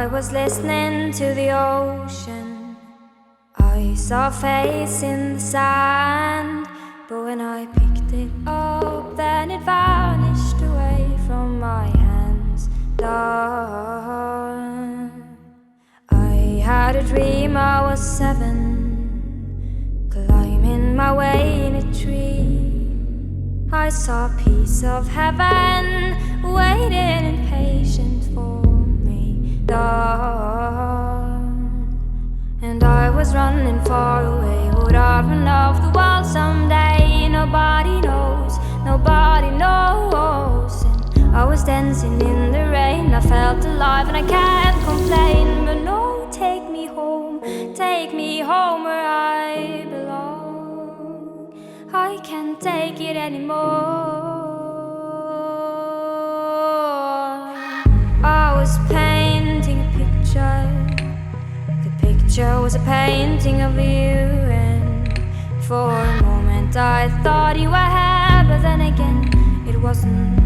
I was listening to the ocean. I saw a face in the sand, but when I picked it up, then it vanished away from my hands. Done. I had a dream I was 7, climbing my way in a tree. I saw a piece of heaven waiting impatient for me. Done. And I was running far away. Would I run off the wall someday? Nobody knows, nobody knows. And I was dancing in the rain. I felt alive and I can't complain. But no, take me home where I belong. I can't take it anymore. I was painting a picture. The picture was a painting of you, and for a moment I thought you were here, but then again it wasn't